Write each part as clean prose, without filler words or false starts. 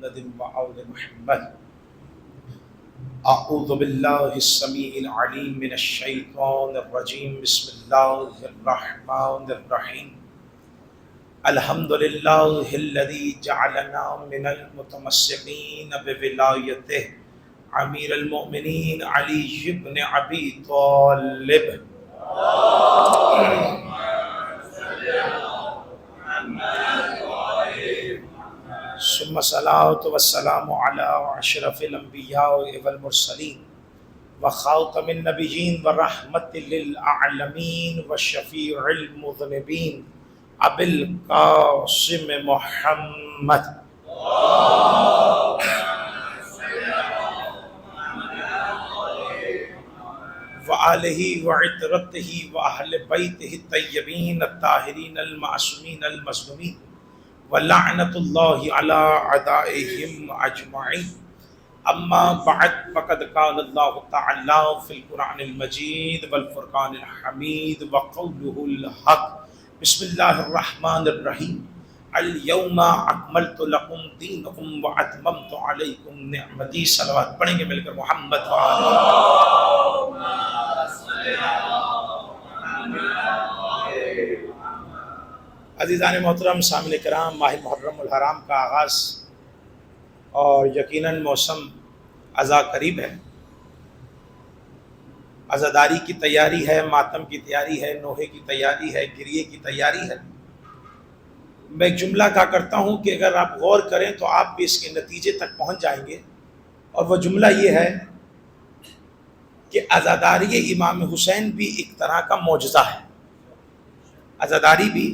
محمد وآل محمد. اعوذ باللہ السمیع العلیم من الشیطان الرجیم. بسم اللہ الرحمن الرحیم. الحمد للہ الذی جعلنا من المتمسکین بولایتہ امیر المؤمنین علی بن ابی طالب. ثم الصلاۃ والسلام علی اشرف الانبیاء والمرسلین وخاتم النبیین ورحمۃ للعالمین وشفیع المذنبین ابی القاسم محمد. وآلہ وعطرتہ وأہل بیتہ الطیبین الطاہرین المعصومین المظلومین ولعنۃ اللہ علی اعدائہم اجمعین. اما بعد فقد قال اللہ تعالی فی القرآن المجید والفرقان الحمید وقولہ الحق. بسم اللہ الرحمن الرحیم. الیوم اکملت لکم دینکم واتممت علیکم نعمتی. صلوات پڑھیں گے مل کر محمد عزیزان محترم، سامعین کرام، ماہ محرم الحرام کا آغاز اور یقیناً موسم عزا قریب ہے. عزاداری کی تیاری ہے، ماتم کی تیاری ہے، نوحے کی تیاری ہے، گریے کی تیاری ہے. میں ایک جملہ کہا کرتا ہوں کہ اگر آپ غور کریں تو آپ بھی اس کے نتیجے تک پہنچ جائیں گے، اور وہ جملہ یہ ہے کہ عزاداری امام حسین بھی ایک طرح کا معجزہ ہے. عزاداری بھی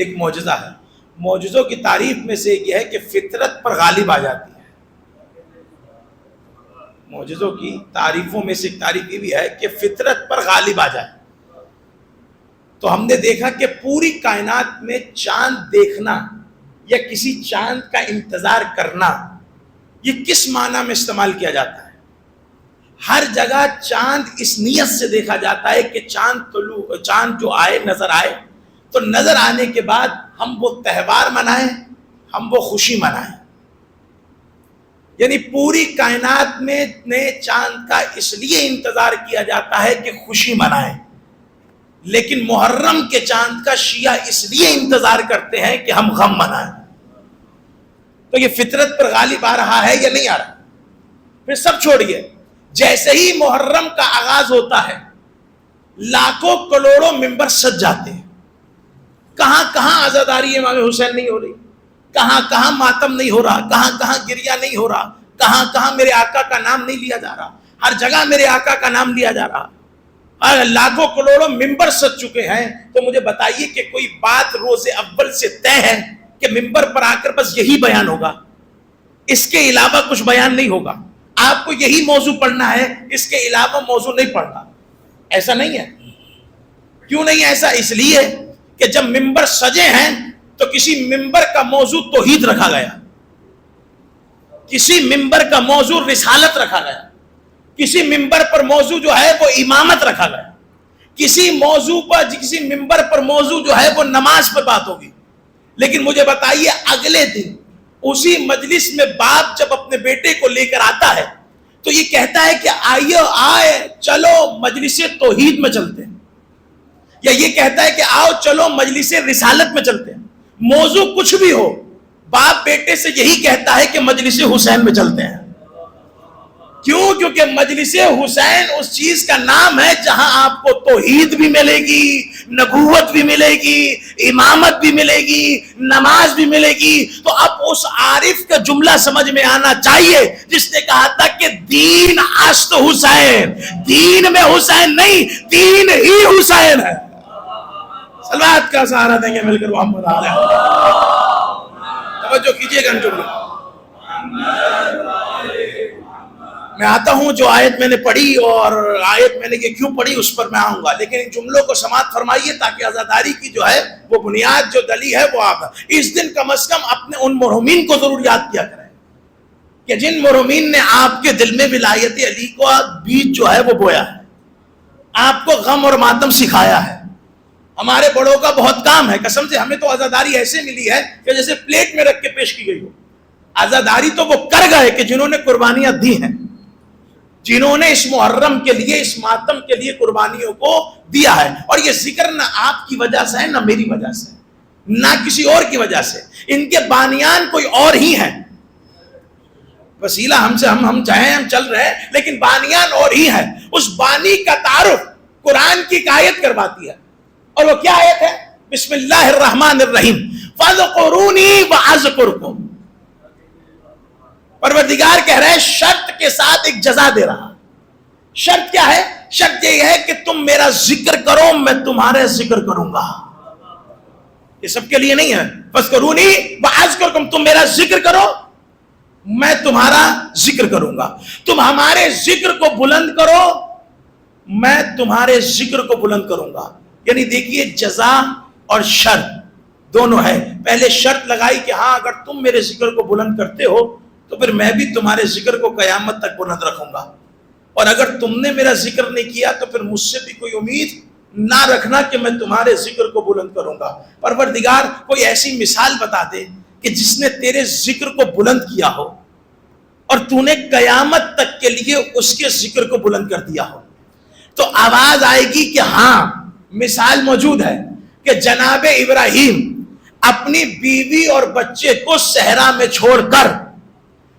ایک معجزہ ہے. معجزوں کی تعریف میں سے ایک یہ ہے کہ فطرت پر غالب آ جاتی ہے. معجزوں کی تعریفوں میں سے ایک تعریف یہ بھی ہے کہ فطرت پر غالب آ جائے. تو ہم نے دیکھا کہ پوری کائنات میں چاند دیکھنا یا کسی چاند کا انتظار کرنا یہ کس معنی میں استعمال کیا جاتا ہے. ہر جگہ چاند اس نیت سے دیکھا جاتا ہے کہ چاند جو آئے، نظر آئے، تو نظر آنے کے بعد ہم وہ تہوار منائیں، ہم وہ خوشی منائیں. یعنی پوری کائنات میں چاند کا اس لیے انتظار کیا جاتا ہے کہ خوشی منائیں، لیکن محرم کے چاند کا شیعہ اس لیے انتظار کرتے ہیں کہ ہم غم منائیں. تو یہ فطرت پر غالب آ رہا ہے یا نہیں آ رہا؟ پھر سب چھوڑیے، جیسے ہی محرم کا آغاز ہوتا ہے لاکھوں کروڑوں ممبر سج جاتے ہیں. کہاں کہاں عزاداری امام حسین نہیں ہو رہی، کہاں کہاں ماتم نہیں ہو رہا، کہاں کہاں گریہ نہیں ہو رہا، کہاں کہاں میرے آقا کا نام نہیں لیا جا رہا. ہر جگہ میرے آقا کا نام لیا جا رہا. لاکھوں کروڑوں ممبر سج چکے ہیں. تو مجھے بتائیے کہ کوئی بات روز اول سے طے ہے کہ ممبر پر آ کر بس یہی بیان ہوگا، اس کے علاوہ کچھ بیان نہیں ہوگا، آپ کو یہی موضوع پڑھنا ہے، اس کے علاوہ موضوع نہیں پڑھنا؟ ایسا نہیں ہے. کیوں نہیں ایسا؟ اس لیے کہ جب ممبر سجے ہیں تو کسی ممبر کا موضوع توحید رکھا گیا، کسی ممبر کا موضوع رسالت رکھا گیا، کسی ممبر پر موضوع جو ہے وہ امامت رکھا گیا، کسی ممبر پر موضوع جو ہے وہ نماز پر بات ہوگی. لیکن مجھے بتائیے اگلے دن اسی مجلس میں باپ جب اپنے بیٹے کو لے کر آتا ہے تو یہ کہتا ہے کہ آئے چلو مجلس توحید میں چلتے ہیں، یا یہ کہتا ہے کہ آؤ چلو مجلس رسالت میں چلتے ہیں. موضوع کچھ بھی ہو، باپ بیٹے سے یہی کہتا ہے کہ مجلس حسین میں چلتے ہیں. کیوں؟ کیونکہ مجلس حسین اس چیز کا نام ہے جہاں آپ کو توحید بھی ملے گی، نبوت بھی ملے گی، امامت بھی ملے گی، نماز بھی ملے گی. تو اب اس عارف کا جملہ سمجھ میں آنا چاہیے جس نے کہا تھا کہ دین است حسین، دین میں حسین نہیں، دین ہی حسین ہے. صلوات کا سہارا دیں گے مل کر محمد علیہ. توجہ کیجئے گا جملہ. میں آتا ہوں جو آیت میں نے پڑھی اور آیت میں نے کہ کیوں پڑھی اس پر میں آؤں گا، لیکن ان جملوں کو سماعت فرمائیے تاکہ عزاداری کی جو ہے وہ بنیاد جو ڈلی ہے وہ آپ اس دن کم از کم اپنے ان مرحومین کو ضرور یاد کیا کریں کہ جن مرحومین نے آپ کے دل میں ولایت علی کو بیج جو ہے وہ بویا ہے، آپ کو غم اور ماتم سکھایا ہے. ہمارے بڑوں کا بہت کام ہے، قسم سے ہمیں تو عزاداری ایسے ملی ہے کہ جیسے پلیٹ میں رکھ کے پیش کی گئی ہو. عزاداری تو وہ کر گئے کہ جنہوں نے قربانیاں دی ہیں، جنہوں نے اس محرم کے لیے، اس ماتم کے لیے قربانیوں کو دیا ہے. اور یہ ذکر نہ آپ کی وجہ سے ہے، نہ میری وجہ سے، نہ کسی اور کی وجہ سے. ان کے بانیان کوئی اور ہی ہیں. وسیلہ ہم سے ہم چاہیں ہم چل رہے ہیں، لیکن بانیان اور ہی ہیں. اس بانی کا تعارف قرآن کی ایک آیت کرواتی ہے، اور وہ کیا آیت ہے؟ بسم اللہ الرحمن الرحیم، فاذکرونی واذکرکم. پروردگار کہہ رہے ہیں شرط کے ساتھ ایک جزا دے رہا. شرط کیا ہے؟ شرط یہ ہے کہ تم میرا ذکر کرو، میں تمہارے ذکر کروں گا. یہ سب کے لیے نہیں ہے. فاذکرونی واذکرکم، تم میرا ذکر کرو، میں تمہارا ذکر کروں گا. تم ہمارے ذکر کو بلند کرو، میں تمہارے ذکر کو بلند کروں گا. یعنی دیکھیے جزا اور شرط دونوں ہے. پہلے شرط لگائی کہ ہاں اگر تم میرے ذکر کو بلند کرتے ہو تو پھر میں بھی تمہارے ذکر کو قیامت تک بلند رکھوں گا، اور اگر تم نے میرا ذکر نہیں کیا تو پھر مجھ سے بھی کوئی امید نہ رکھنا کہ میں تمہارے ذکر کو بلند کروں گا. پروردگار کوئی ایسی مثال بتا دے کہ جس نے تیرے ذکر کو بلند کیا ہو اور تو نے قیامت تک کے لیے اس کے ذکر کو بلند کر دیا ہو. تو آواز آئے گی کہ ہاں مثال موجود ہے کہ جناب ابراہیم اپنی بیوی اور بچے کو صحرا میں چھوڑ کر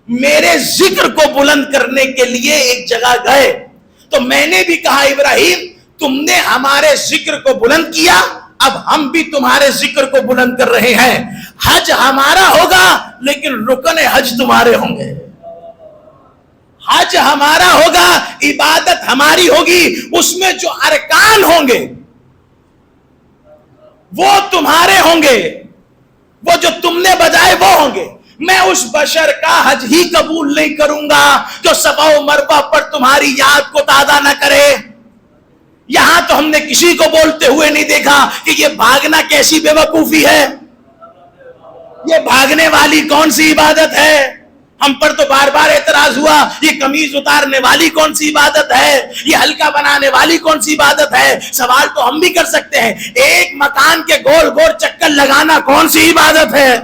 میرے ذکر کو بلند کرنے کے لیے ایک جگہ گئے. تو میں نے بھی کہا ابراہیم تم نے ہمارے ذکر کو بلند کیا، اب ہم بھی تمہارے ذکر کو بلند کر رہے ہیں. حج ہمارا ہوگا لیکن رکن حج تمہارے ہوں گے. حج ہمارا ہوگا، عبادت ہماری ہوگی، اس میں جو ارکان ہوں گے وہ تمہارے ہوں گے، وہ جو تم نے بجائے وہ ہوں گے. میں اس بشر کا حج ہی قبول نہیں کروں گا جو صفا و مروہ پر تمہاری یاد کو تازہ نہ کرے. یہاں تو ہم نے کسی کو بولتے ہوئے نہیں دیکھا کہ یہ بھاگنا کیسی بے وقوفی ہے، یہ بھاگنے والی کون سی عبادت ہے. ہم پر تو بار بار اعتراض ہوا یہ قمیض اتارنے والی کون سی عبادت ہے، یہ ہلکا بنانے والی کون سی عبادت ہے. سوال تو ہم بھی کر سکتے ہیں، ایک مکان کے گول گول چکر لگانا کون سی عبادت ہے؟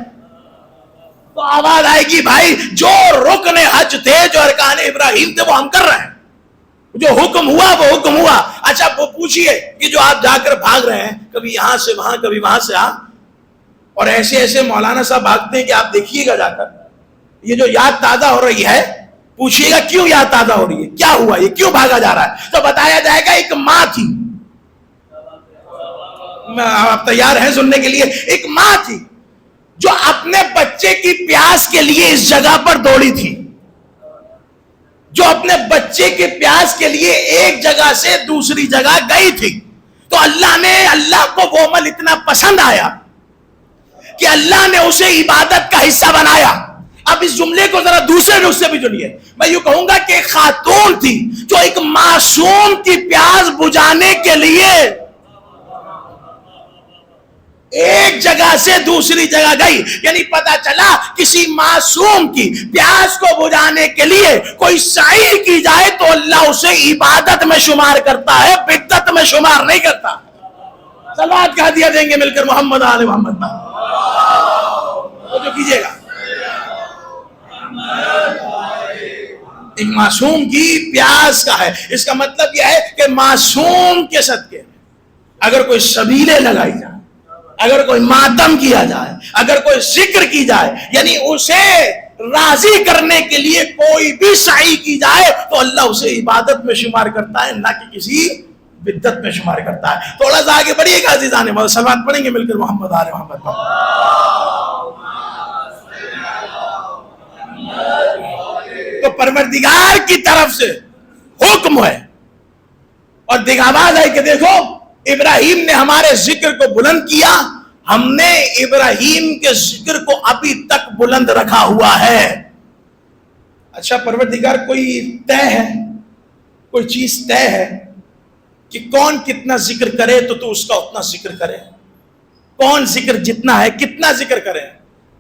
تو آواز آئے گی بھائی جو رکن حج تھے، جو ارکان ابراہیم تھے وہ ہم کر رہے ہیں، جو حکم ہوا وہ حکم ہوا. اچھا وہ پوچھئے کہ جو آپ جا کر بھاگ رہے ہیں کبھی یہاں سے وہاں کبھی وہاں سے اور ایسے ایسے مولانا صاحب بھاگتے ہیں کہ آپ دیکھیے گا جا کر یہ جو یاد تازہ ہو رہی ہے، پوچھئے گا کیوں یاد تازہ ہو رہی ہے، کیا ہوا، یہ کیوں بھاگا جا رہا ہے؟ تو بتایا جائے گا ایک ماں تھی. آپ تیار ہیں سننے کے لیے؟ ایک ماں تھی جو اپنے بچے کی پیاس کے لیے اس جگہ پر دوڑی تھی، جو اپنے بچے کے پیاس کے لیے ایک جگہ سے دوسری جگہ گئی تھی. تو اللہ کو وہ عمل اتنا پسند آیا کہ اللہ نے اسے عبادت کا حصہ بنایا. اب اس جملے کو ذرا دوسرے رخ سے بھی سنیے. میں یوں کہوں گا کہ ایک خاتون تھی جو ایک معصوم کی پیاس بجھانے کے لیے ایک جگہ سے دوسری جگہ گئی. یعنی پتا چلا کسی معصوم کی پیاس کو بجھانے کے لیے کوئی سعی کی جائے تو اللہ اسے عبادت میں شمار کرتا ہے، بدعت میں شمار نہیں کرتا. صلوات کا ہدیہ دیں گے مل کر محمد آل محمد میں جو کیجئے گا. ایک معصوم کی پیاس کا ہے. اس کا مطلب یہ ہے کہ معصوم کے صدقے اگر کوئی سبیلے لگائی جائے، اگر کوئی ماتم کیا جائے، اگر کوئی ذکر کی جائے، یعنی اسے راضی کرنے کے لیے کوئی بھی سعی کی جائے تو اللہ اسے عبادت میں شمار کرتا ہے، نہ کہ کسی بدعت میں شمار کرتا ہے. تھوڑا سا آگے بڑھیے گا عزیزان، صلوات پڑھیں گے مل کر محمد آل محمد پر. تو پروردگار کی طرف سے حکم ہے اور آواز ہے کہ دیکھو ابراہیم نے ہمارے ذکر کو بلند کیا، ہم نے ابراہیم کے ذکر کو ابھی تک بلند رکھا ہوا ہے. اچھا پروردگار کوئی طے ہے، کوئی چیز طے ہے کہ کون کتنا ذکر کرے تو اس کا اتنا ذکر کرے؟ کون ذکر جتنا ہے کتنا ذکر کرے؟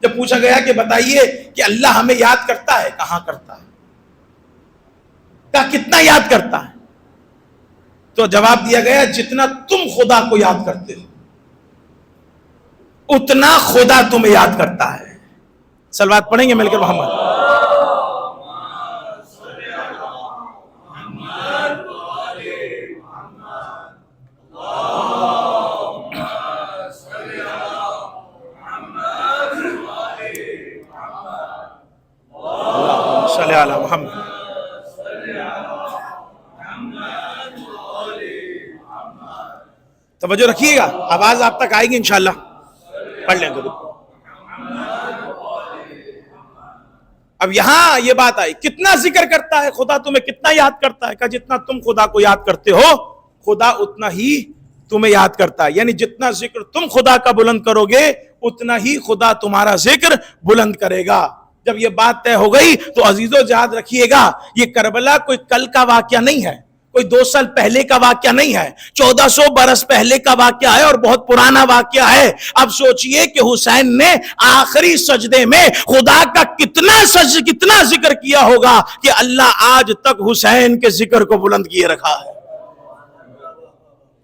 جب پوچھا گیا کہ بتائیے کہ اللہ ہمیں یاد کرتا ہے، کہاں کرتا ہے، کہا کتنا یاد کرتا ہے؟ تو جواب دیا گیا جتنا تم خدا کو یاد کرتے ہو اتنا خدا تمہیں یاد کرتا ہے. صلوات پڑھیں گے مل کر محمد؟ صلی علی محمد. توجہ رکھیے گا، آواز آپ تک آئے گی انشاءاللہ. پڑھ لیں درود. اب یہاں یہ بات آئی، کتنا ذکر کرتا ہے خدا، تمہیں کتنا یاد کرتا ہے؟ کہ جتنا تم خدا کو یاد کرتے ہو خدا اتنا ہی تمہیں یاد کرتا ہے. یعنی جتنا ذکر تم خدا کا بلند کرو گے اتنا ہی خدا تمہارا ذکر بلند کرے گا. جب یہ بات طے ہو گئی تو عزیزو یاد رکھیے گا، یہ کربلا کوئی کل کا واقعہ نہیں ہے، کوئی 2 سال پہلے کا واقعہ نہیں ہے، 1400 برس پہلے کا واقعہ ہے اور بہت پرانا واقعہ ہے. اب سوچئے کہ حسین نے آخری سجدے میں خدا کا کتنا ذکر کیا ہوگا کہ اللہ آج تک حسین کے ذکر کو بلند کیے رکھا ہے.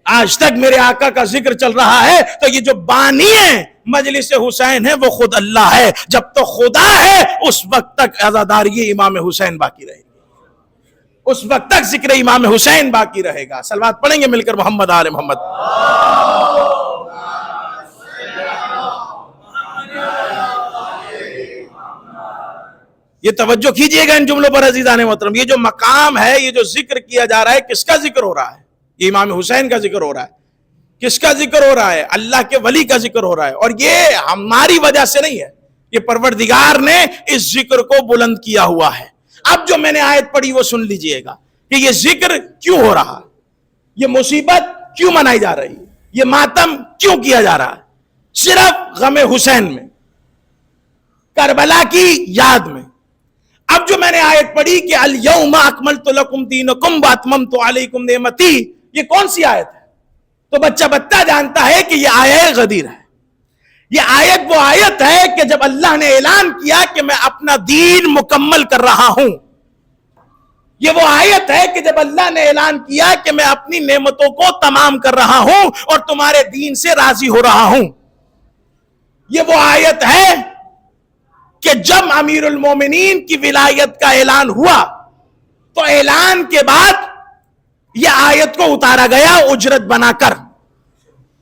آج تک میرے آقا کا ذکر چل رہا ہے. تو یہ جو بانی ہے مجلس حسین ہے وہ خود اللہ ہے. جب تو خدا ہے اس وقت تک عزاداری امام حسین باقی رہے گی، اس وقت تک ذکر امام حسین باقی رہے گا. صلوات پڑھیں گے مل کر محمد آل محمد. یہ توجہ کیجئے گا ان جملوں پر عزیزان محترم. یہ جو مقام ہے، یہ جو ذکر کیا جا رہا ہے، کس کا ذکر ہو رہا ہے؟ یہ امام حسین کا ذکر ہو رہا ہے. کس کا ذکر ہو رہا ہے؟ اللہ کے ولی کا ذکر ہو رہا ہے. اور یہ ہماری وجہ سے نہیں ہے، یہ پروردگار نے اس ذکر کو بلند کیا ہوا ہے. اب جو میں نے آیت پڑھی وہ سن لیجئے گا کہ یہ ذکر کیوں ہو رہا ہے، یہ مصیبت کیوں منائی جا رہی ہے، یہ ماتم کیوں کیا جا رہا ہے. صرف غم حسین میں، کربلا کی یاد میں. اب جو میں نے آیت پڑھی کہ الیوم اکملت لکم دینکم واتممت علیکم نعمتی، یہ کون سی آیت ہے؟ تو بچہ بتا جانتا ہے کہ یہ آیت غدیر ہے. یہ آیت وہ آیت ہے کہ جب اللہ نے اعلان کیا کہ میں اپنا دین مکمل کر رہا ہوں. یہ وہ آیت ہے کہ جب اللہ نے اعلان کیا کہ میں اپنی نعمتوں کو تمام کر رہا ہوں اور تمہارے دین سے راضی ہو رہا ہوں. یہ وہ آیت ہے کہ جب امیر المومنین کی ولایت کا اعلان ہوا تو اعلان کے بعد یہ آیت کو اتارا گیا اجرت بنا کر.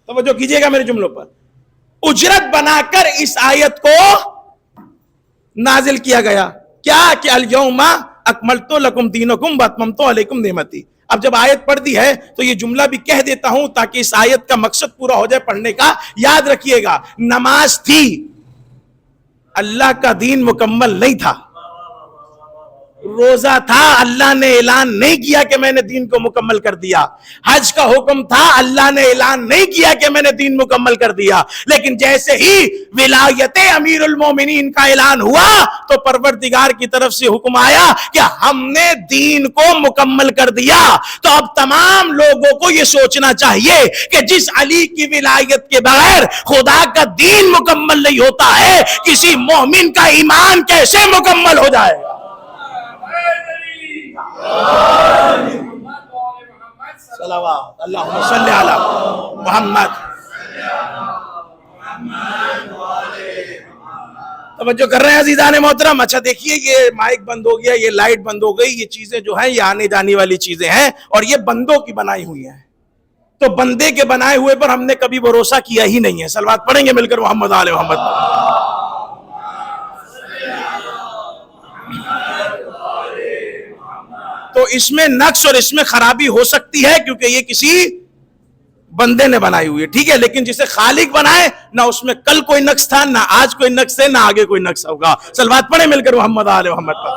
توجہ کیجئے گا میرے جملوں پر. اجرت بنا کر اس آیت کو نازل کیا گیا. کیا کہ الیوم اکملت لکم دینکم واتممت علیکم نعمتی. اب جب آیت پڑھ دی ہے تو یہ جملہ بھی کہہ دیتا ہوں تاکہ اس آیت کا مقصد پورا ہو جائے پڑھنے کا. یاد رکھیے گا، نماز تھی، اللہ کا دین مکمل نہیں تھا. روزہ تھا، اللہ نے اعلان نہیں کیا کہ میں نے دین کو مکمل کر دیا. حج کا حکم تھا، اللہ نے اعلان نہیں کیا کہ میں نے دین مکمل کر دیا. لیکن جیسے ہی ولایت امیر المومنین کا اعلان ہوا تو پروردگار کی طرف سے حکم آیا کہ ہم نے دین کو مکمل کر دیا. تو اب تمام لوگوں کو یہ سوچنا چاہیے کہ جس علی کی ولایت کے بغیر خدا کا دین مکمل نہیں ہوتا ہے، کسی مومن کا ایمان کیسے مکمل ہو جائے گا؟ صلوات اللہم صلی علی محمد. توجہ کر رہے ہیں عزیزان محترم. اچھا دیکھیے، یہ مائک بند ہو گیا، یہ لائٹ بند ہو گئی، یہ چیزیں جو ہیں یہ آنے جانے والی چیزیں ہیں اور یہ بندوں کی بنائی ہوئی ہیں. تو بندے کے بنائے ہوئے پر ہم نے کبھی بھروسہ کیا ہی نہیں ہے. صلوات پڑھیں گے مل کر محمد آل محمد. تو اس میں نقص اور اس میں خرابی ہو سکتی ہے کیونکہ یہ کسی بندے نے بنائی ہوئی ہے، ٹھیک ہے. لیکن جسے خالق بنائے، نہ اس میں کل کوئی نقص تھا، نہ آج کوئی نقص ہے، نہ آگے کوئی نقص ہوگا. صلوات پڑھیں مل کر محمد آل محمد پر.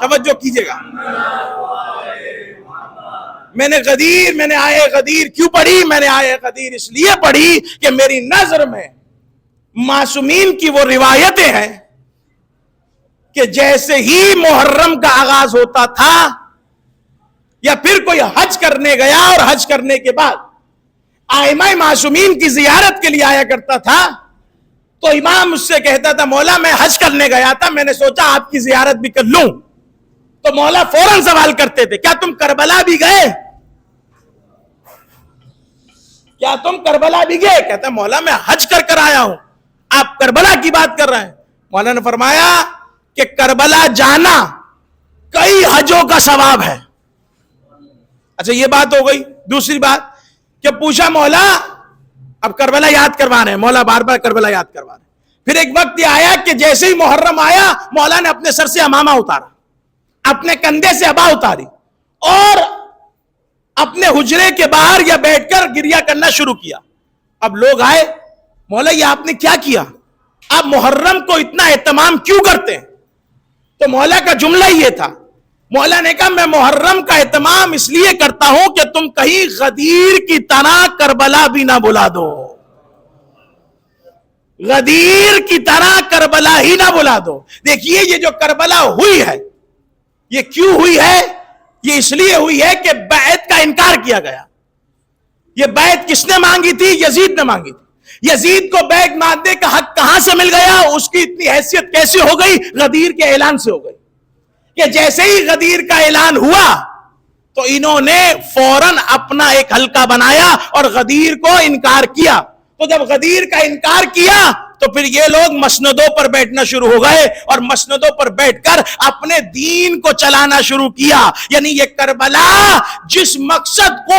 توجہ کیجئے گا. میں نے آئے غدیر کیوں پڑھی؟ میں نے آئے غدیر اس لیے پڑھی کہ میری نظر میں معصومین کی وہ روایتیں ہیں کہ جیسے ہی محرم کا آغاز ہوتا تھا یا پھر کوئی حج کرنے گیا اور حج کرنے کے بعد ائمہ معصومین کی زیارت کے لیے آیا کرتا تھا تو امام اس سے کہتا تھا، مولا میں حج کرنے گیا تھا، میں نے سوچا آپ کی زیارت بھی کر لوں. تو مولا فوراً سوال کرتے تھے، کیا تم کربلا بھی گئے؟ کیا تم کربلا بھی گئے؟ کہتا مولا میں حج کر آیا ہوں. آپ کربلا کی بات کر رہے ہیں. مولانا نے فرمایا کہ کربلا جانا کئی حجوں کا ثواب ہے. اچھا یہ بات ہو گئی. دوسری بات کہ پوچھا مولا اب کربلا یاد کروا رہے ہیں, مولا بار بار کربلا یاد کروا رہے ہیں. پھر ایک وقت یہ آیا کہ جیسے ہی محرم آیا مولا نے اپنے سر سے امامہ اتارا, اپنے کندھے سے عبا اتاری اور اپنے حجرے کے باہر یا بیٹھ کر گریہ کرنا شروع کیا. اب لوگ آئے, مولا یہ آپ نے کیا کیا, آپ محرم کو اتنا اہتمام کیوں کرتے ہیں؟ تو مولا کا جملہ یہ تھا, مولا نے کہا میں محرم کا اہتمام اس لیے کرتا ہوں کہ تم کہیں غدیر کی طرح کربلا بھی نہ بلا دو, غدیر کی طرح کربلا ہی نہ بلا دو. دیکھیے یہ جو کربلا ہوئی ہے یہ کیوں ہوئی ہے؟ یہ اس لیے ہوئی ہے کہ بیعت کا انکار کیا گیا. یہ بیعت کس نے مانگی تھی؟ یزید نے مانگی تھی. یزید کو بیعت مانگنے کا حق کہاں سے مل گیا؟ اس کی اتنی حیثیت کیسے ہو گئی؟ غدیر کے اعلان سے ہو گئی. کہ جیسے ہی غدیر کا اعلان ہوا تو انہوں نے فوراً اپنا ایک حلقہ بنایا اور غدیر کو انکار کیا. تو جب غدیر کا انکار کیا تو پھر یہ لوگ مسندوں پر بیٹھنا شروع ہو گئے اور مسندوں پر بیٹھ کر اپنے دین کو چلانا شروع کیا. یعنی یہ کربلا جس مقصد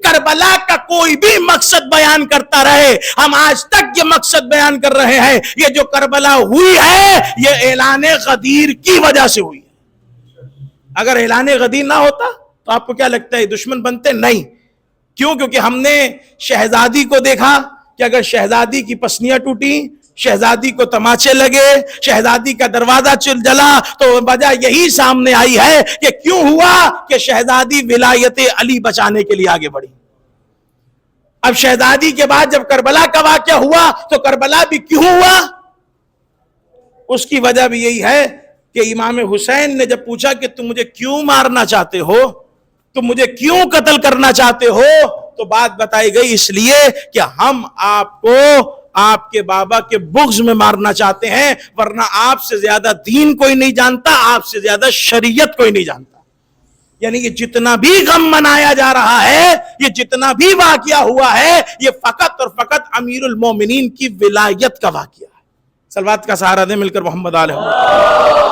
کربلا کا کوئی بھی مقصد بیان کرتا رہے, ہم آج تک یہ مقصد بیان کر رہے ہیں. یہ جو کربلا ہوئی ہے یہ اعلان غدیر کی وجہ سے ہوئی ہے. اگر اعلان غدیر نہ ہوتا تو آپ کو کیا لگتا ہے دشمن بنتے؟ نہیں. کیوں؟ کیونکہ ہم نے شہزادی کو دیکھا کہ اگر شہزادی کی پسلیاں ٹوٹی, شہزادی کو تماچے لگے, شہزادی کا دروازہ جلا, تو وجہ یہی سامنے آئی ہے کہ کیوں ہوا کہ شہزادی ولایت علی بچانے کے لیے آگے بڑھی. اب شہزادی کے بعد جب کربلا کا واقعہ ہوا تو کربلا بھی کیوں ہوا؟ اس کی وجہ بھی یہی ہے کہ امام حسین نے جب پوچھا کہ تم مجھے کیوں مارنا چاہتے ہو, تم مجھے کیوں قتل کرنا چاہتے ہو, تو بات بتائی گئی اس لیے کہ ہم آپ کو آپ کے بابا کے بغض میں مارنا چاہتے ہیں, ورنہ آپ سے زیادہ دین کوئی نہیں جانتا, آپ سے زیادہ شریعت کوئی نہیں جانتا. یعنی یہ جتنا بھی غم منایا جا رہا ہے, یہ جتنا بھی واقعہ ہوا ہے, یہ فقط اور فقط امیر المومنین کی ولایت کا واقعہ ہے. صلوات کا سہارا دے مل کر محمد آلہ محمد.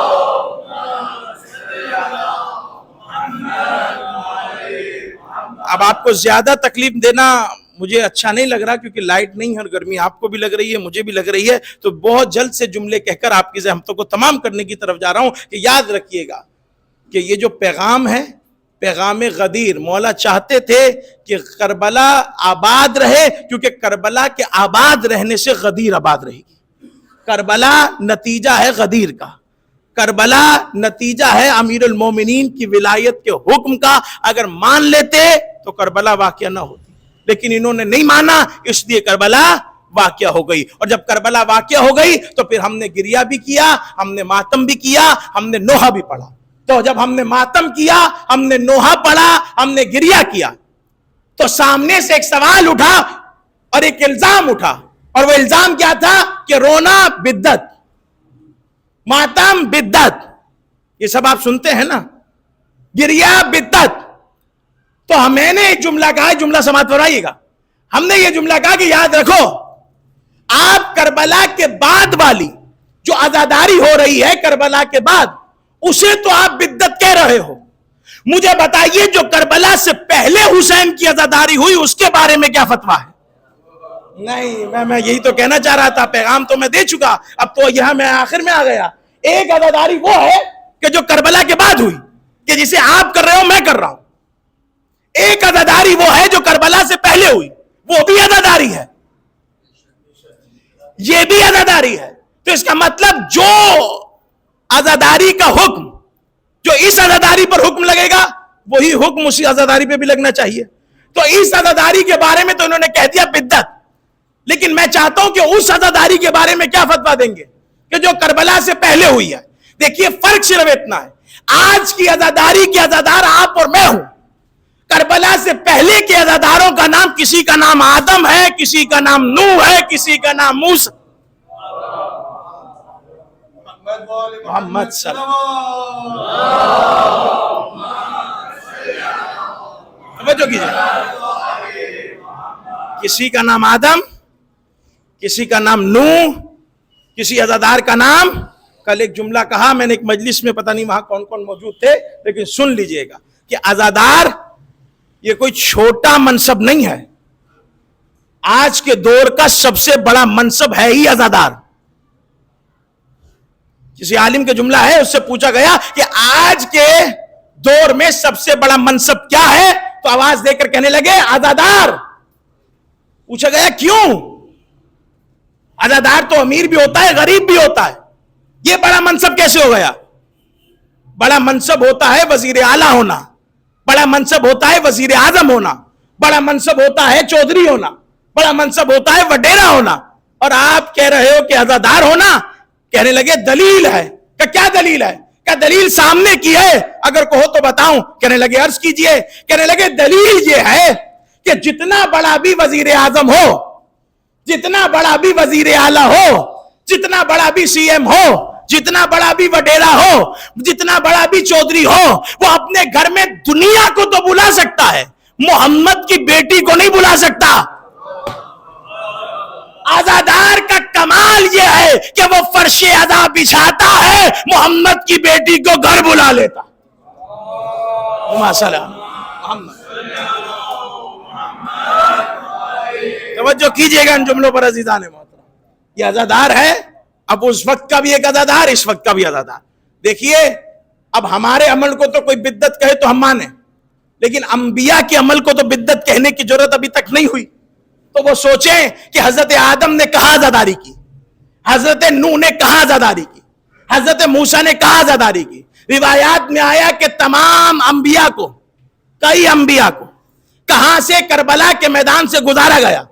اب آپ کو زیادہ تکلیف دینا مجھے اچھا نہیں لگ رہا کیونکہ لائٹ نہیں ہے اور گرمی آپ کو بھی لگ رہی ہے, مجھے بھی لگ رہی ہے, تو بہت جلد سے جملے کہہ کر آپ کی زحمتوں کو تمام کرنے کی طرف جا رہا ہوں کہ یاد رکھیے گا کہ یہ جو پیغام ہے, پیغام غدیر, مولا چاہتے تھے کہ کربلا آباد رہے کیونکہ کربلا کے آباد رہنے سے غدیر آباد رہے گی. کربلا نتیجہ ہے غدیر کا, کربلا نتیجہ ہے امیر المومنین کی ولایت کے حکم کا. اگر مان لیتے تو کربلا واقعہ نہ ہوتی, لیکن انہوں نے نہیں مانا اس لیے کربلا واقعہ ہو گئی. اور جب کربلا واقعہ ہو گئی تو پھر ہم نے گریہ بھی کیا, ہم نے ماتم بھی کیا, ہم نے نوحہ بھی پڑھا. تو جب ہم نے ماتم کیا, ہم نے نوحہ پڑھا, ہم نے گریہ کیا, تو سامنے سے ایک سوال اٹھا اور ایک الزام اٹھا, اور وہ الزام کیا تھا کہ رونا بدعت, ماتم بدعت, یہ سب آپ سنتے ہیں نا, گریہ بدعت. تو میں نے ایک جملہ کہا, جملہ سماعت فرمائیے گا, ہم نے یہ جملہ کہا کہ یاد رکھو آپ کربلا کے بعد والی جو عزاداری ہو رہی ہے کربلا کے بعد, اسے تو آپ بدعت کہہ رہے ہو. مجھے بتائیے جو کربلا سے پہلے حسین کی عزاداری ہوئی اس کے بارے میں کیا فتویٰ ہے؟ نہیں, میں یہی تو کہنا چاہ رہا تھا, پیغام تو میں دے چکا, اب تو یہاں میں آخر میں آ گیا. ایک عزاداری وہ ہے کہ جو کربلا کے بعد ہوئی, کہ جسے آپ کر رہے ہو میں کر رہا ہوں. ایک عزاداری وہ ہے جو کربلا سے پہلے ہوئی, وہ بھی عزاداری ہے, یہ بھی عزاداری ہے. تو اس کا مطلب جو عزاداری کا حکم, جو اس عزاداری پر حکم لگے گا وہی حکم اسی عزاداری پہ بھی لگنا چاہیے. تو اس عزاداری کے بارے میں تو انہوں نے کہہ دیا بدعت, لیکن میں چاہتا ہوں کہ اس عزاداری کے بارے میں کیا فتویٰ دیں گے کہ جو کربلا سے پہلے ہوئی ہے. دیکھیے فرق صرف اتنا ہے, آج کی عزاداری کے عزادار آپ اور میں ہوں, کربلا سے پہلے کے عزاداروں کا نام, کسی کا نام آدم ہے, کسی کا نام نوح ہے, کسی کا نام موسیٰ. محمد صلی کسی کا نام آدم, کسی کا نام نوح, کسی عزادار کا نام، کل ایک جملہ کہا میں نے ایک مجلس میں، پتہ نہیں وہاں کون کون موجود تھے، لیکن سن لیجئے گا کہ عزادار یہ کوئی چھوٹا منصب نہیں ہے، آج کے دور کا سب سے بڑا منصب ہے ہی عزادار۔ کسی عالم کا جملہ ہے، اس سے پوچھا گیا کہ آج کے دور میں سب سے بڑا منصب کیا ہے، تو آواز دے کر کہنے لگے عزادار۔ پوچھا گیا کیوں؟ عزادار تو امیر بھی ہوتا ہے، غریب بھی ہوتا ہے، یہ بڑا منصب کیسے ہو گیا؟ بڑا منصب ہوتا ہے وزیر اعلیٰ ہونا، بڑا منصب ہوتا ہے وزیر اعظم ہونا، بڑا منصب ہوتا ہے چودھری ہونا، بڑا منصب ہوتا ہے وڈیرا ہونا، اور آپ کہہ رہے ہو کہ عزادار ہونا؟ کہنے لگے دلیل ہے۔ کہ کیا دلیل ہے؟ کہ دلیل سامنے کی ہے، اگر کہو تو بتاؤں۔ کہنے لگے عرض کیجئے۔ کہنے لگے دلیل یہ ہے کہ جتنا بڑا بھی وزیر اعظم ہو، جتنا بڑا بھی وزیر اعلیٰ ہو، جتنا بڑا بھی سی ایم ہو، جتنا بڑا بھی وڈیرا ہو، جتنا بڑا بھی چودھری ہو، وہ اپنے گھر میں دنیا کو تو بلا سکتا ہے، محمد کی بیٹی کو نہیں بلا سکتا۔ عزادار کا کمال یہ ہے کہ وہ فرش عزا بچھاتا ہے، محمد کی بیٹی کو گھر بلا لیتا۔ توجہ کیجئے گا ان جملوں پر عزیزان محترم، یہ عزادار ہے، اب اس وقت کا بھی ایک عزادار، اس وقت کا بھی عزادار۔ دیکھیے اب ہمارے عمل کو تو کوئی بدعت کہے تو ہم مانیں، لیکن انبیاء کے عمل کو تو بدعت کہنے کی ضرورت ابھی تک نہیں ہوئی۔ تو وہ سوچیں کہ حضرت آدم نے کہاں عزاداری کی، حضرت نوح نے کہاں عزاداری کی، حضرت موسیٰ نے کہاں عزاداری کی۔ روایات میں آیا کہ تمام انبیاء کو، کئی انبیاء کو کہاں سے؟ کربلا کے میدان سے گزارا گیا،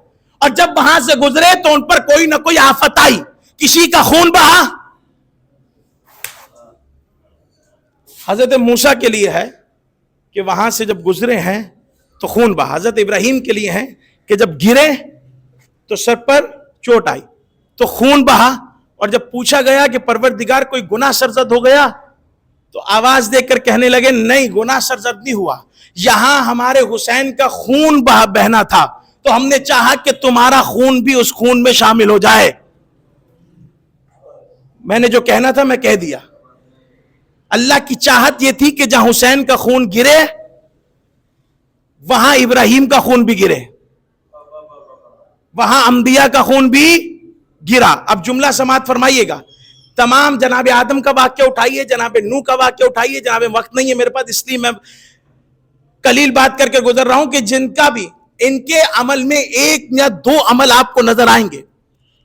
اور جب وہاں سے گزرے تو ان پر کوئی نہ کوئی آفت آئی، کسی کا خون بہا۔ حضرت موسیٰ کے لیے ہے کہ وہاں سے جب گزرے ہیں تو خون بہا، حضرت ابراہیم کے لیے ہے کہ جب گرے تو سر پر چوٹ آئی تو خون بہا، اور جب پوچھا گیا کہ پروردگار کوئی گناہ سرزد ہو گیا تو آواز دے کر کہنے لگے نہیں، گناہ سرزد نہیں ہوا، یہاں ہمارے حسین کا خون بہنا تھا تو ہم نے چاہا کہ تمہارا خون بھی اس خون میں شامل ہو جائے۔ میں نے جو کہنا تھا میں کہہ دیا۔ اللہ کی چاہت یہ تھی کہ جہاں حسین کا خون گرے وہاں ابراہیم کا خون بھی گرے، وہاں انبیاء کا خون بھی گرا۔ اب جملہ سماعت فرمائیے گا، تمام جناب آدم کا واقعہ اٹھائیے، جناب نوح کا واقعہ اٹھائیے، جناب وقت نہیں ہے میرے پاس اس لیے میں قلیل بات کر کے گزر رہا ہوں کہ جن کا بھی ان کے عمل میں ایک یا دو عمل آپ کو نظر آئیں گے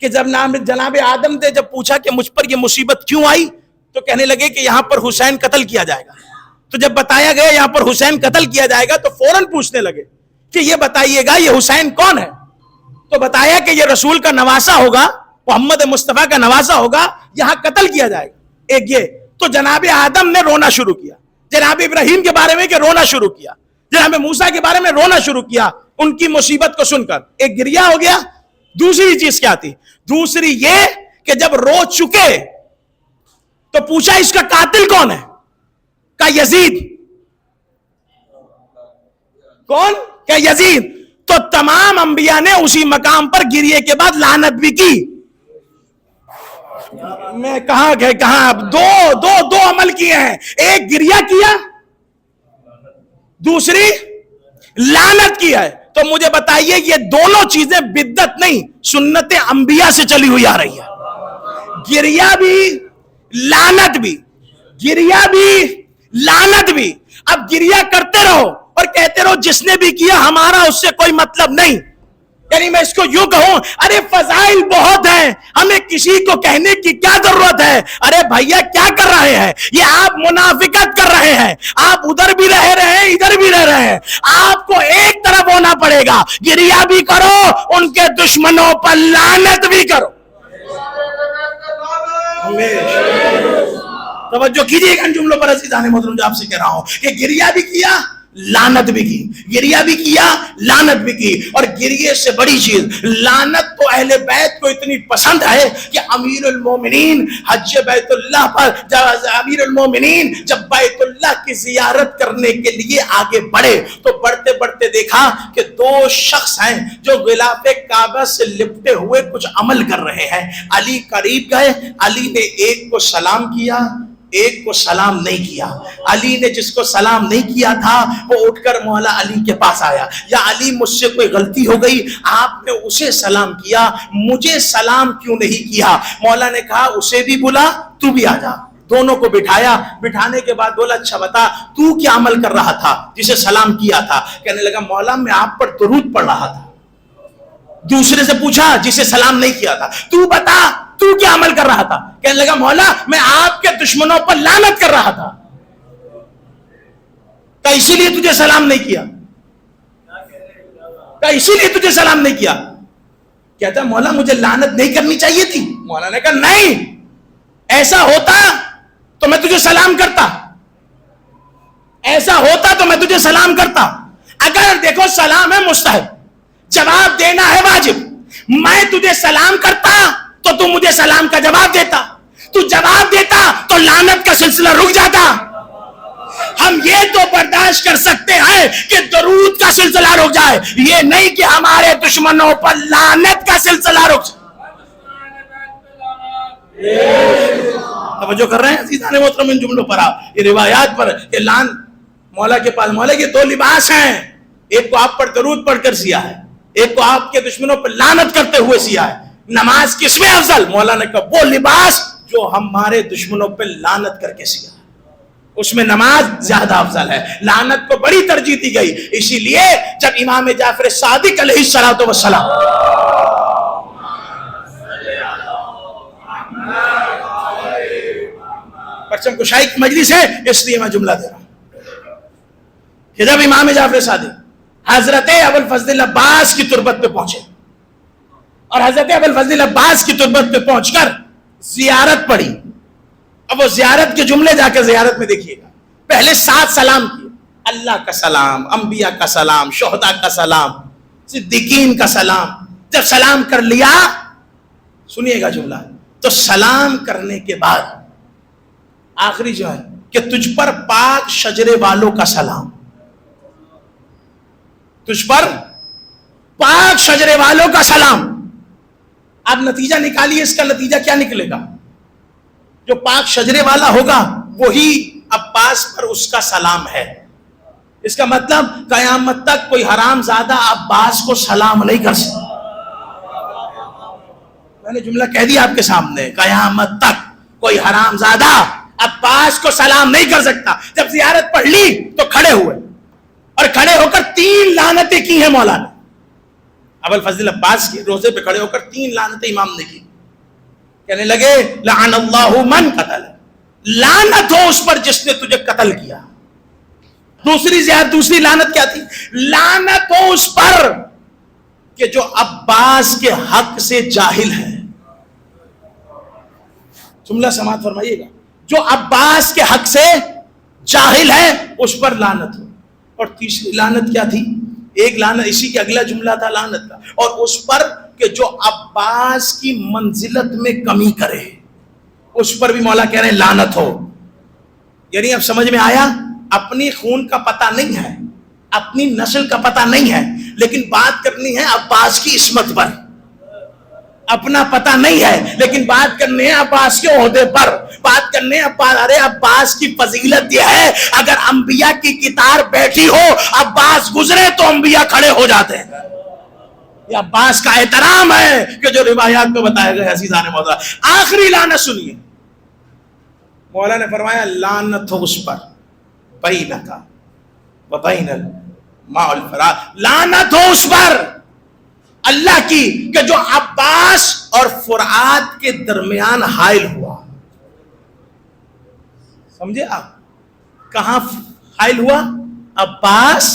کہ جب جناب آدم نے جب پوچھا کہ مجھ پر یہ مصیبت کیوں آئی تو کہنے لگے کہ یہاں پر حسین قتل کیا جائے گا، تو جب بتایا گیا یہاں پر حسین قتل کیا جائے گا تو فوراً پوچھنے لگے کہ یہ بتائیے گا یہ حسین کون ہے، تو بتایا کہ یہ رسول کا نواسا ہوگا، محمد مصطفیٰ کا نواسا ہوگا، یہاں قتل کیا جائے گا۔ ایک یہ تو جناب آدم نے رونا شروع کیا، جناب ابراہیم کے بارے میں کہ رونا شروع کیا، جناب موسیٰ کے بارے میں رونا شروع کیا ان کی مصیبت کو سن کر، ایک گریہ ہو گیا۔ دوسری چیز کیا تھی؟ دوسری یہ کہ جب رو چکے تو پوچھا اس کا قاتل کون ہے؟ کہ یزید۔ کون؟ کہ یزید۔ تو تمام انبیاء نے اسی مقام پر گریے کے بعد لعنت بھی کی۔ میں کہاں گئے کہاں؟ اب دو عمل کیے ہیں، ایک گریہ کیا، دوسری لعنت کیا ہے۔ تو مجھے بتائیے یہ دونوں چیزیں بدعت نہیں، سنت انبیاء سے چلی ہوئی آ رہی ہے۔ گریہ بھی لعنت بھی، گریہ بھی لعنت بھی۔ اب گریہ کرتے رہو اور کہتے رہو جس نے بھی کیا ہمارا اس سے کوئی مطلب نہیں۔ یعنی میں اس کو یوں کہوں، ارے فضائل بہت ہیں، ہمیں کسی کو کہنے کی کیا ضرورت ہے؟ ارے بھائیا کیا کر رہے ہیں؟ یہ آپ منافقت کر رہے ہیں، آپ ادھر بھی رہ رہے ہیں ادھر بھی رہ رہے ہیں۔ آپ کو ایک طرف ہونا پڑے گا، گریہ بھی کرو، ان کے دشمنوں پر لعنت بھی کرو۔ توجہ کیجئے ان جملوں پر عزیزان محترم جو آپ سے کہہ رہا ہوں کہ گریہ بھی کیا لعنت بھی کی، گریا بھی کیا، لعنت بھی کی. اور گریے سے بڑی چیز لعنت تو اہل بیت کو اتنی پسند ہے کہ امیر المومنین حج بیت اللہ پر امیر المومنین جب بیت اللہ کی زیارت کرنے کے لیے آگے بڑھے تو بڑھتے بڑھتے دیکھا کہ دو شخص ہیں جو غلاف کعبہ سے لپٹے ہوئے کچھ عمل کر رہے ہیں. علی قریب گئے، علی نے ایک کو سلام کیا، ایک کو سلام نہیں کیا. علی نے جس کو سلام نہیں کیا تھا وہ اٹھ کر مولا علی کے پاس آیا، یا علی مجھ سے کوئی غلطی ہو گئی، آپ نے اسے سلام کیا، مجھے سلام کیوں نہیں کیا؟ مولا نے کہا اسے بھی بلا، تو بھی آ جا. دونوں کو بٹھایا، بٹھانے کے بعد بولا اچھا بتا تو کیا عمل کر رہا تھا جسے سلام کیا تھا؟ کہنے لگا مولا میں آپ پر درود پڑھ رہا تھا. دوسرے سے پوچھا جسے سلام نہیں کیا تھا، تو بتا تو کیا عمل کر رہا تھا؟ کہنے لگا مولا میں آپ کے دشمنوں پر لعنت کر رہا تھا، تو اسی لیے تجھے سلام نہیں کیا، تو اسی لیے تجھے سلام نہیں کیا. کہتا مولا مجھے لعنت نہیں کرنی چاہیے تھی. مولا نے کہا نہیں، ایسا ہوتا تو میں تجھے سلام کرتا، ایسا ہوتا تو میں تجھے سلام کرتا. اگر دیکھو سلام ہے مستحب، جواب دینا ہے واجب. میں تجھے سلام کرتا تو تو مجھے سلام کا جواب دیتا، تو جواب دیتا تو لعنت کا سلسلہ رک جاتا. ہم یہ تو برداشت کر سکتے ہیں کہ درود کا سلسلہ رک جائے، یہ نہیں کہ ہمارے دشمنوں پر لعنت کا سلسلہ رک جائے. توجہ کر رہے ہیں عزیزان محترم ان جملوں پر؟ آپ یہ روایات پر کہ لعن مولا کے پاس، مولا کے دو لباس ہیں، ایک کو آپ پر درود پڑھ کر سیا ہے، ایک کو آپ کے دشمنوں پر لعنت کرتے ہوئے سیا ہے. نماز کس میں افضل؟ مولا نے کہا وہ لباس جو ہمارے دشمنوں پر لعنت کر کے سیا ہے اس میں نماز زیادہ افضل ہے. لعنت کو بڑی ترجیح دی گئی. اسی لیے جب امام جعفر صادق علیہ الصلوۃ والسلام پرچم کشائی کی مجلس ہے اس لیے میں جملہ دے رہا ہوں کہ جب امام جعفر صادق حضرت ابوالفضل عباس کی تربت پہ پہنچے اور حضرت ابوالفضل عباس کی تربت پہ پہنچ کر زیارت پڑھی. اب وہ زیارت کے جملے جا کے زیارت میں دیکھیے گا. پہلے 7 سلام کیے، اللہ کا سلام، انبیاء کا سلام، شہداء کا سلام، صدیقین کا سلام. جب سلام کر لیا، سنیے گا جملہ، تو سلام کرنے کے بعد آخری جو ہے کہ تجھ پر پاک شجرے والوں کا سلام، تجھ پر پاک شجرے والوں کا سلام. اب نتیجہ نکالیے، اس کا نتیجہ کیا نکلے گا؟ جو پاک شجرے والا ہوگا وہی عباس پر اس کا سلام ہے. اس کا مطلب قیامت تک کوئی حرام زادہ عباس کو سلام نہیں کر سکتا. میں نے جملہ کہہ دیا آپ کے سامنے، قیامت تک کوئی حرام زادہ عباس کو سلام نہیں کر سکتا. جب زیارت پڑھ لی تو کھڑے ہوئے اور کھڑے ہو کر 3 لعنتیں کی ہیں مولا نے. ابوالفضل عباس کے روزے پہ کھڑے ہو کر 3 لعنتیں امام نے کی. کہنے لگے لعن اللہ من قتل، لعنت ہو اس پر جس نے تجھے قتل کیا. دوسری لعنت کیا تھی؟ لعنت ہو اس پر کہ جو عباس کے حق سے جاہل ہے. جملہ سماعت فرمائیے گا، جو عباس کے حق سے جاہل ہے اس پر لعنت ہو. اور تیسری لعنت کیا تھی؟ ایک لعنت اسی کے اگلا جملہ تھا لعنت کا، اور اس پر کہ جو عباس کی منزلت میں کمی کرے اس پر بھی مولا کہہ رہے ہیں لعنت ہو. یعنی اب سمجھ میں آیا؟ اپنی خون کا پتہ نہیں ہے، اپنی نسل کا پتہ نہیں ہے، لیکن بات کرنی ہے عباس کی عصمت پر. اپنا پتہ نہیں ہے لیکن بات کرنی ہے عباس کے عہدے پر، بات کرنے ارے عباس کی فضیلت یہ ہے اگر انبیاء کی کتار بیٹھی ہو، عباس گزرے تو انبیاء کھڑے ہو جاتے ہیں. یہ عباس کا احترام ہے کہ جو روایات میں بتایا گیا. عزیزان محترم آخری لعنت سنیے، مولا نے فرمایا لعنت ہو اس پر بینک و بین الماء والفراء، لعنت ہو اس پر اللہ کی کہ جو عباس اور فرات کے درمیان حائل ہوا. سمجھے آپ؟ کہاں حائل ہوا؟ عباس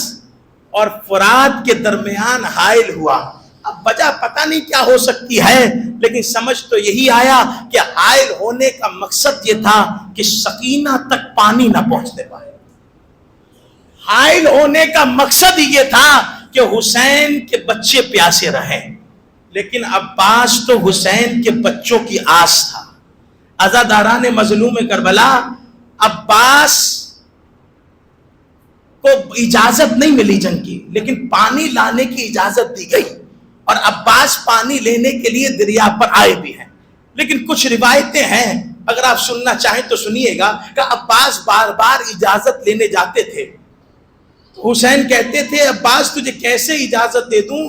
اور فرات کے درمیان حائل ہوا. اب وجہ پتہ نہیں کیا ہو سکتی ہے، لیکن سمجھ تو یہی آیا کہ حائل ہونے کا مقصد یہ تھا کہ سکینہ تک پانی نہ پہنچنے پائے. حائل ہونے کا مقصد یہ تھا کہ حسین کے بچے پیاسے رہیں، لیکن عباس تو حسین کے بچوں کی آس تھا۔ عزاداران مظلوم کربلا، عباس کو اجازت نہیں ملی جنگ کی، لیکن پانی لانے کی اجازت دی گئی، اور عباس پانی لینے کے لیے دریا پر آئے بھی ہیں۔ لیکن کچھ روایتیں ہیں، اگر آپ سننا چاہیں تو سنیے گا، کہ عباس بار بار اجازت لینے جاتے تھے، حسین کہتے تھے عباس تجھے کیسے اجازت دے دوں،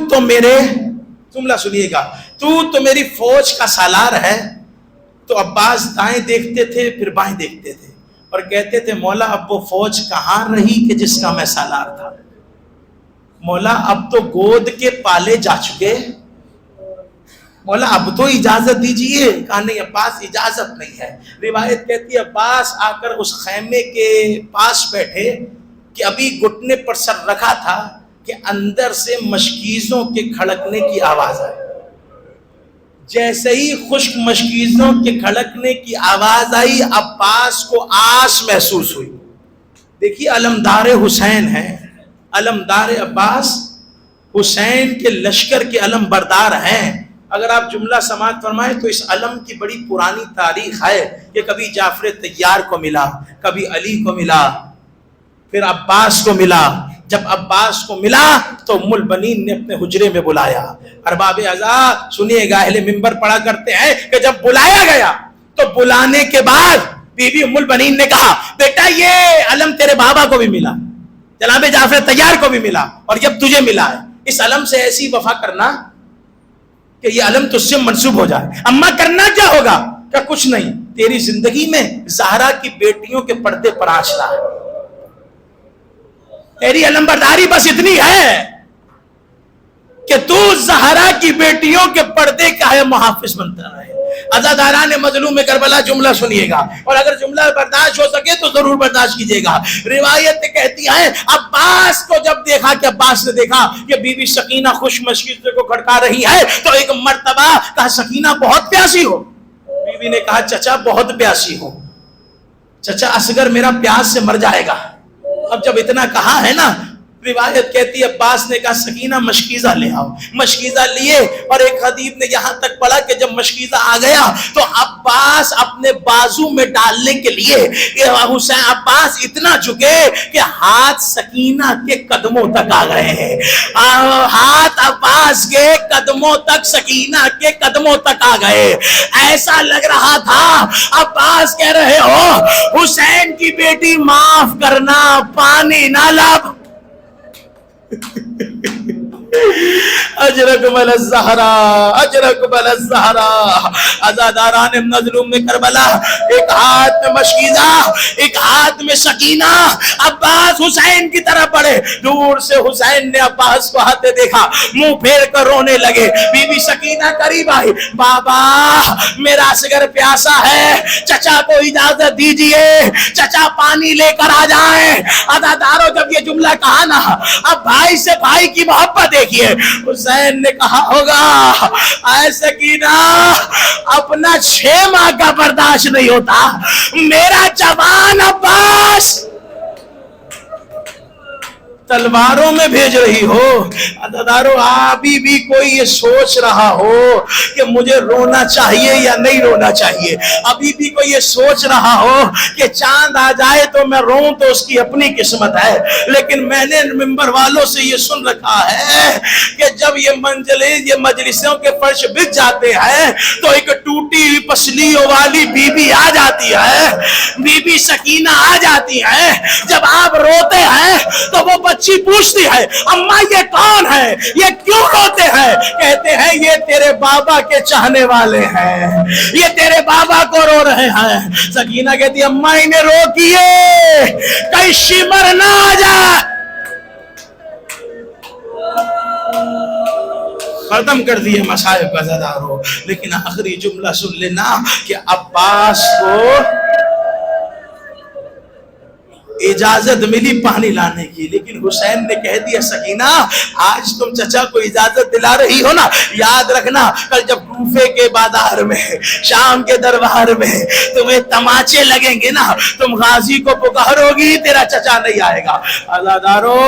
تو میرے جملہ سنیے گا، تو میری فوج کا سالار ہے۔ تو عباس دائیں دیکھتے تھے پھر بائیں دیکھتے تھے اور کہتے تھے مولا اب وہ فوج کہاں رہی کہ جس کا میں سالار تھا، مولا اب تو گود کے پالے جا چکے، مولا اب تو اجازت دیجئے۔ کہا نہیں عباس اجازت نہیں ہے۔ روایت کہتی ہے عباس آ کر اس خیمے کے پاس بیٹھے کہ ابھی گھٹنے پر سر رکھا تھا کہ اندر سے مشکیزوں کے کھڑکنے کی آواز آئی۔ جیسے ہی خشک مشکیزوں کے کھڑکنے کی آواز آئی، عباس کو آس محسوس ہوئی۔ دیکھیے علمدار حسین ہیں، علمدار عباس حسین کے لشکر کے علم بردار ہیں۔ اگر آپ جملہ سماعت فرمائیں تو اس علم کی بڑی پرانی تاریخ ہے کہ کبھی جعفر طیار کو ملا، کبھی علی کو ملا، پھر عباس کو ملا۔ جب عباس کو ملا تو ام البنین نے اپنے حجرے میں بلایا۔ ارباب عزا سنیے گا، اہل منبر پڑھا کرتے ہیں کہ جب بلایا گیا تو بلانے کے بعد بی بی ام البنین نے کہا بیٹا یہ علم تیرے بابا کو بھی ملا، جناب جعفر طیار کو بھی ملا، اور جب تجھے ملا ہے اس علم سے ایسی وفا کرنا کہ یہ علم تجھ سے منسوب ہو جائے۔ اما کرنا کیا ہوگا؟ کہ کچھ نہیں، تیری زندگی میں زہرا کی بیٹیوں کے پردے پر آشنا ہے، تیری علم برداری بس اتنی ہے کہ تو زہرا کی بیٹیوں کے پردے کا ہے محافظ بنتا رہے۔ عزاداران مظلوم کربلا جملہ سنیے گا، اور اگر جملہ برداشت ہو سکے تو ضرور برداشت کیجیے گا۔ روایت کہتی ہے عباس کو جب دیکھا کہ عباس نے دیکھا کہ بی بی سکینہ خوش مشکیزوں کو کھڑکا رہی ہے تو ایک مرتبہ کہا سکینہ بہت پیاسی ہو۔ بی بی نے کہا چچا بہت پیاسی ہو، چچا اصغر میرا پیاس سے مر جائے گا۔ اب جب اتنا کہا ہے نا، روایت کہتی ہے عباس نے کہا سکینہ مشکیزہ لے آؤ۔ مشکیزہ لیے، اور ایک حدیث نے یہاں تک پڑھا کہ جب مشکیزہ آ گیا تو عباس اپنے بازو میں ڈالنے کے لیے حسین عباس اتنا جھکے کہ ہاتھ سکینہ کے قدموں تک آ گئے ہیں، ہاتھ عباس کے قدموں تک سکینہ کے قدموں تک آ گئے۔ ایسا لگ رہا تھا عباس کہہ رہے ہو حسین کی بیٹی معاف کرنا، پانی نہ لب اجرکم الزہرا، اجرکم الزہرا۔ عزاداران مظلوم میں کربلا، ایک ہاتھ میں مشکیزہ، ایک ہاتھ میں سکینہ، عباس حسین کی طرف بڑھے۔ دور سے حسین نے عباس کو آتے دیکھا، منہ پھیر کر رونے لگے۔ بی بی سکینہ قریب آئی، بابا میرا اصغر پیاسا ہے، چچا کو اجازت دیجئے، چچا پانی لے کر آ جائیں۔ عزاداروں جب یہ جملہ کہا نا، اب بھائی سے بھائی کی محبت دیکھیے۔ حسین نے کہا ہوگا اے سکینہ اپنا 6 ماہ کا برداشت نہیں ہوتا، میرا جوان عباس تلواروں میں بھیج رہی ہو۔ عزاداروں ابھی بھی کوئی یہ سوچ رہا ہو کہ مجھے رونا چاہیے یا نہیں رونا چاہیے، ابھی بھی کوئی یہ سوچ رہا ہو کہ چاند آ جائے تو میں روؤں تو اس کی اپنی قسمت ہے، لیکن میں نے ممبر والوں سے یہ سن رکھا ہے کہ جب یہ مجلسوں کے فرش بچ جاتے ہیں تو ایک ٹوٹی ہوئی پسلیوں والی بی بی آ جاتی ہے، بی بی سکینہ آ جاتی ہے۔ جب آپ روتے ہیں تو وہ بچی پوچھتی ہے اماں یہ کون ہے، یہ کیوں روتے ہیں؟ کہتے ہیں یہ تیرے بابا کے چاہنے والے ہیں، یہ تیرے بابا کو رو رہے ہیں۔ سکینہ کہتی ہے اماں انہیں روکیے کہیں شمر نہ آ جائے۔ ختم کر دیے مصائب کا زدارو، لیکن آخری جملہ سن لینا کہ عباس کو اجازت ملی پانی لانے کی، لیکن حسین نے کہہ دیا سکینہ آج تم چچا کو اجازت دلا رہی ہو نا، یاد رکھنا کل جب کوفے کے بازار میں، شام کے دربار میں تمہیں تماچے لگیں گے نا، تم غازی کو پکارو گی تیرا چچا نہیں آئے گا۔ عزادارو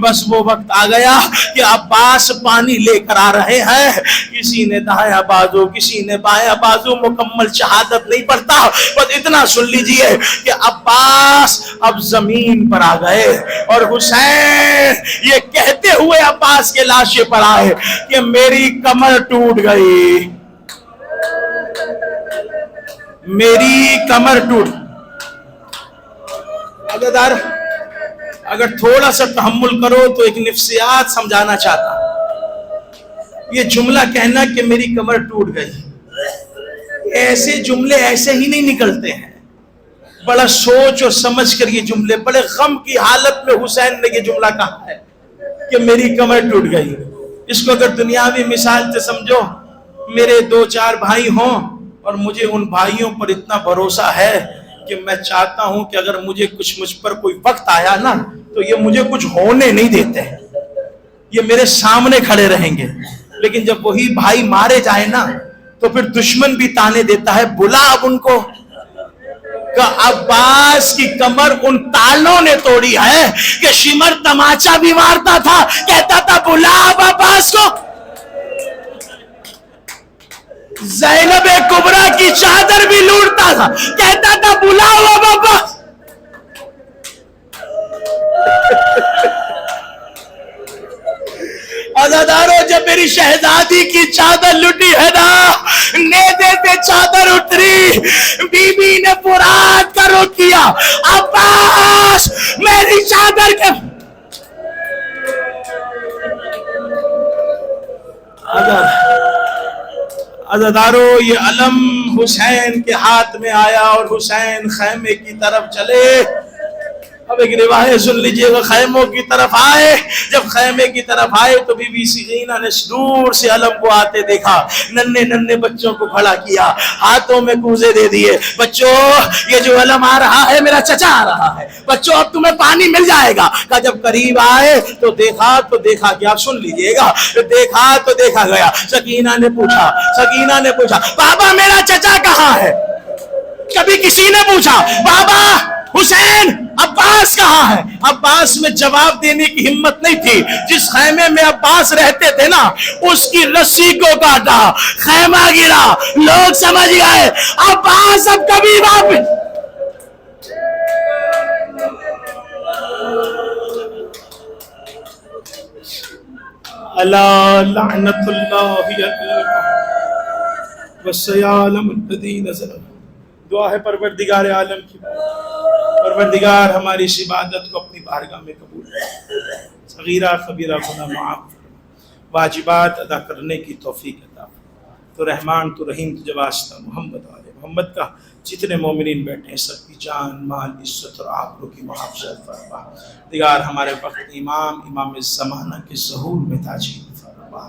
بس وہ وقت آ گیا کہ عباس پانی لے کر آ رہے ہیں، کسی نے دایاں بازو کسی نے بایاں بازو، مکمل شہادت نہیں پڑھتا، بس اتنا سن لیجئے کہ عباس اب زمین پر آ گئے اور حسین یہ کہتے ہوئے عباس کے لاشے پر آئے کہ میری کمر ٹوٹ گئی، میری کمر ٹوٹ۔ اگر تھوڑا سا تحمل کرو تو ایک نفسیات سمجھانا چاہتا ہوں۔ یہ جملہ کہنا کہ میری کمر ٹوٹ گئی، ایسے جملے ایسے ہی نہیں نکلتے ہیں، بڑا سوچ اور سمجھ کر یہ جملے، بڑے غم کی حالت میں حسین نے یہ جملہ کہا ہے کہ میری کمر ٹوٹ گئی۔ اس کو اگر دنیاوی مثال سے سمجھو، میرے 2-4 بھائی ہوں اور مجھے ان بھائیوں پر اتنا بھروسہ ہے کہ میں چاہتا ہوں کہ اگر مجھ پر کوئی وقت آیا نا تو یہ مجھے کچھ ہونے نہیں دیتے، یہ میرے سامنے کھڑے رہیں گے، لیکن جب وہی بھائی مارے جائے نا تو پھر دشمن بھی تانے دیتا ہے، بلا اب ان کو۔ کہ عباس کی کمر ان تالوں نے توڑی ہے کہ شمر تماچا بھی مارتا تھا، کہتا تھا بلا اب عباس کو۔ زینب کبریٰ کی چادر بھی لوٹتا تھا، کہتا تھا بلاؤ اب عباس۔ عزادارو جب میری شہزادی کی چادر لٹی ہے نا، نیزے سے چادر اتری، بی بی نے فرات کا رخ کیا، عباس میری چادر کے۔ عزادارو یہ علم حسین کے ہاتھ میں آیا اور حسین خیمے کی طرف چلے۔ اب ایک روایت سن لیجئے گا، خیموں کی طرف آئے، جب خیمے کی طرف آئے تو بی بی سکینہ نے دور سے علم کو آتے دیکھا، ننھے ننھے بچوں کو کھڑا کیا، ہاتھوں میں کوزے دے دیے، بچوں یہ جو علم آ رہا ہے میرا چچا آ رہا ہے، بچوں اب تمہیں پانی مل جائے گا۔ کہ جب قریب آئے تو دیکھا گیا، سن لیجئے گا، دیکھا گیا، سکینہ نے پوچھا بابا میرا چچا کہاں ہے؟ کبھی کسی نے پوچھا بابا حسین عباس کہاں ہے؟ عباس میں جواب دینے کی ہمت نہیں تھی۔ جس خیمے میں عباس رہتے تھے نا اس کی رسی کو کاٹا، خیمہ گرا، لوگ سمجھ گئے عباس اب کبھی واپس۔ الا لعنت اللہ وسیعلم الذین ظلموا۔ دعا ہے پروردگار عالم کی، پروردگار ہماری اس عبادت کو اپنی بارگاہ میں قبول کرے، صغیرہ کبیرہ گناہ معاف، واجبات ادا کرنے کی توفیق عطا فرما۔ تو رحمان تو رحیم تجھے واسطہ محمد والے محمد کا، جتنے مومنین بیٹھے ہیں سب کی جان مال عزت اور آبرو کی محافظت فرما۔ دیگر ہمارے وقت امام زمانہ کے ظہور میں تاجیل فرما۔